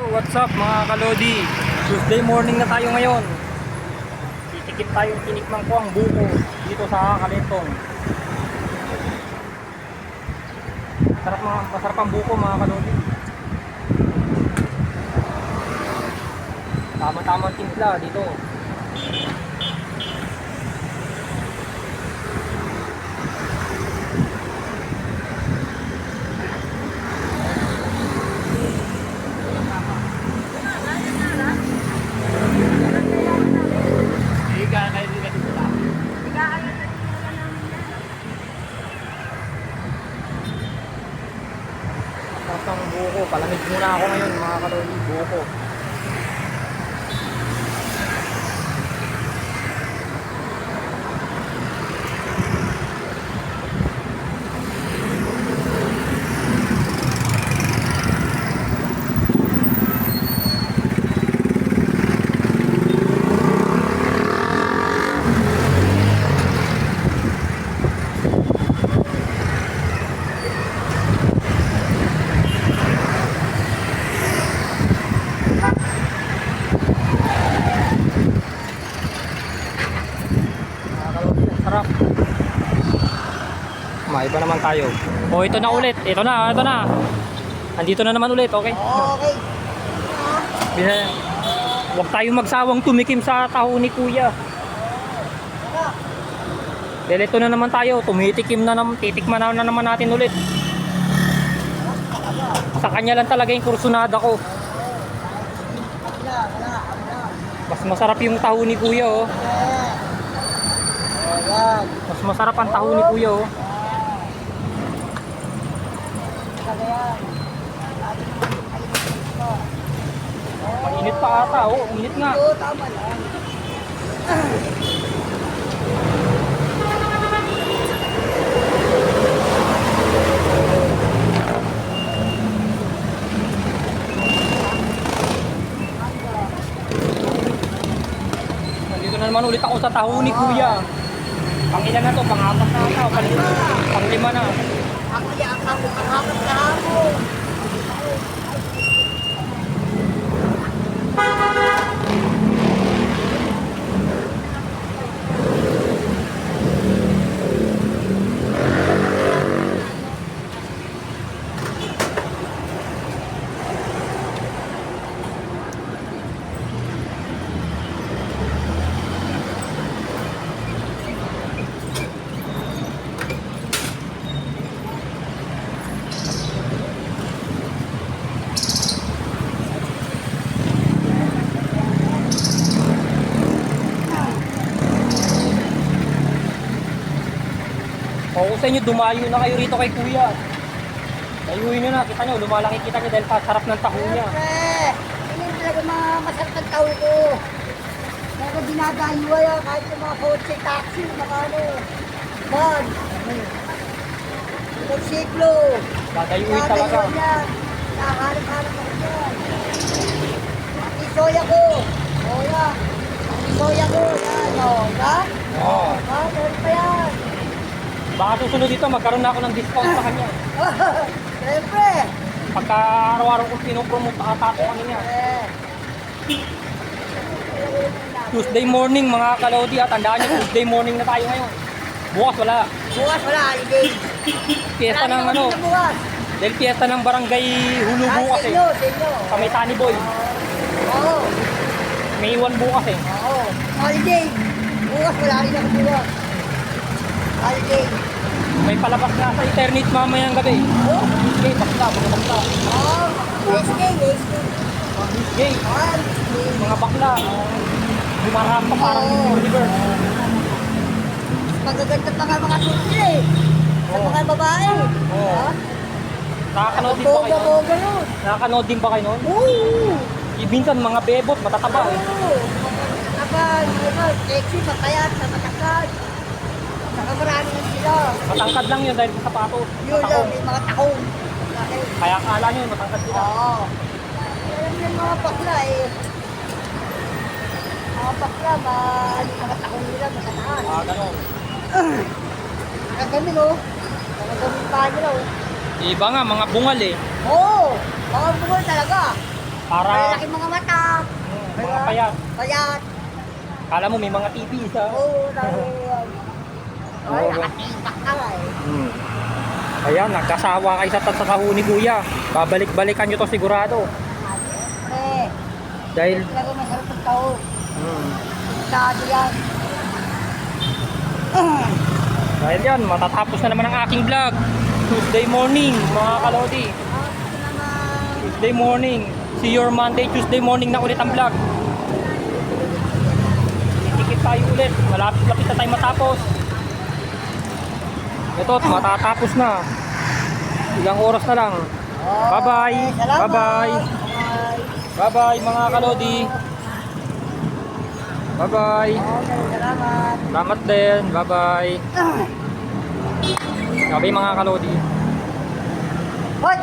What's up mga kalodi? Tuesday morning na tayo ngayon. Titikip tayong tinikman ko ang buko dito sa Kalentong. Masarap ang buko mga kalodi. Tama-tamang timpla dito. Ang buko, palamig muna ako ngayon mga kalodi, buko. Sarap. Maiba naman tayo. Oh, ito na ulit. Ito na. Andito na naman ulit, okay? Okay. Huwag tayong magsawang tumikim sa taho ni Kuya. Dahil ito na naman tayo, tumitikim na naman, titikman na naman natin ulit. Sa kanya lang talaga yung kursunada ko. Mas masarap yung taho ni Kuya, oh. Mas masarap ang taho ni Kuya, oh. Mainit pa ata, oh. Init nga. Oo, tama lang. Nandito na naman ulit ako sa taho ni Kuya. Pang-ilan na to? Pang-apat na ata o pang-lima na? Ako yan, pang-apat na ako. Kung sa inyo, dumayo na kayo rito kay Kuya. Dayuhin nyo na, kita nyo, lumalaki kita nyo dahil sarap ng taho niya. Siyempre, yun talaga mga masarap ng tao ko. Kaya dinadayo yan, kahit yung mga kotse, taxi, mga ano, van, motorsiklo. Dadayuhin talaga. Yan, nakahanap-hanap ako yan. Isoya ko, soya. Isoya ko, yan, o, ba? Oo. Meron pa yan. Baka susunod dito, magkaroon na ako ng discount sa kanya. Siyempre. Pagka araw-araw kong pinopromote, nakatato kami niya. Tuesday morning mga kalodi, at tandaan nyo, Tuesday morning na tayo ngayon. Bukas wala. Bukas wala, holiday. Piyesta ng ano, Bukas. dahil piyesta ng barangay Hulu bukas eh. Sa inyo. Sa may Tani Boy. Oo. May iwan bukas eh. Oo. Holiday. Bukas wala rin ako bukas. Holiday. May palabas na sa internet mamayang gabi. Oo. Okay, bakla. Oo. Wednesday. Okay, mga bakla. Bumarap pa parang universe. Magaganda pa nga mga susi eh. Sa mga babae. Oo. Nakakanood din ba kayo? Boga yun. Nakakanood din ba kayo noon? Oo. Minsan mga bebot, matataba eh. Oo. Kapag, sexy, matayat, matakad. Saka marami na sila. Matangkad lang yun dahil sa sapatos. Yun lang, may mga takong. Kaya akala nyo yun, matangkad sila. Oo. Alam niyo mga bakla eh. Mga bakla, mga takong nila, matataas. Ganon. Nakagamin oh. Nakagamin pa nila oh. Iba nga, mga bungal eh. Oo, mga bungal talaga. Para Malalaki mga mata. mga payat. Payat. Kala mo may mga TV sa... Oo, dahil. Ay, Oo. nakatipak ka eh. Ayan, nagkasawa kayo sa tataho ni Kuya. Babalik-balikan nyo to sigurado. Eh, Dahil... talaga masarap ang tao. Hmm. Sado yan. Dahil yan, matatapos na naman ang aking vlog. Tuesday morning, mga kalodi. Ito naman. Tuesday morning. See your Monday, Tuesday morning na ulit ang vlog. Titikip tayo ulit. Malapit-lapit na tayo matapos. Ito, matatapos na. Ilang oras na lang. Bye-bye. Salamat. Bye-bye. Bye. Bye-bye mga kalodi. Bye-bye. Okay, salamat. Salamat din. Bye-bye. Sabi mga kalodi. Hoy,